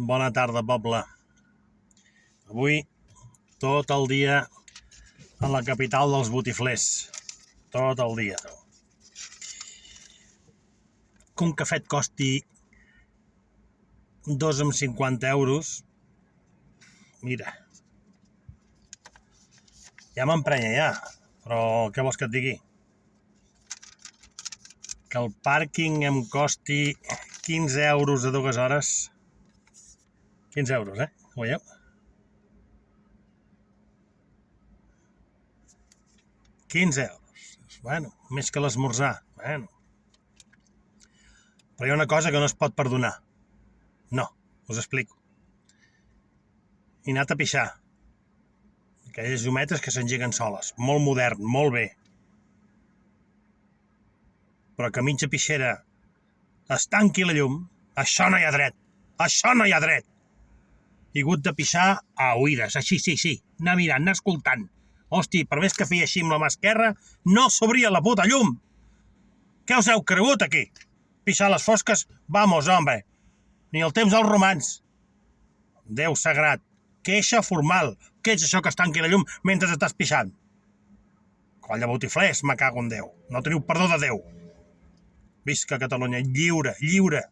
Bona tarda, poble. Avui tot el dia a la capital dels botiflers. Tot el dia. Que un cafè et costi 2,50 €, mira, ja m'emprenya ja, però què vols que et digui? Que el pàrquing em costi 15 € a 2 hores. 15 €, ho veieu? €15. Bueno, més que l'esmorzar. Bueno. Però hi ha una cosa que no es pot perdonar. No, us explico. He anat a pixar. Aquelles llumetes que s'engeguen soles. Molt modern, molt bé. Però que a mitja pixera es tanqui la llum, això no hi ha dret. Això no hi ha dret. He hagut de pixar a oïdes, així, sí. Anar mirant, anar escoltant. Hosti, per més que feia així amb la mà esquerra, no s'obria la puta llum. Què us heu cregut aquí? Pixar a les fosques? Vamos, home. Ni el temps dels romans. Déu sagrat. Queixa formal. Què és això que es tanqui la llum mentre estàs pixant? Coll de botiflers, me cago en Déu. No teniu perdó de Déu. Visca Catalunya, lliure, lliure.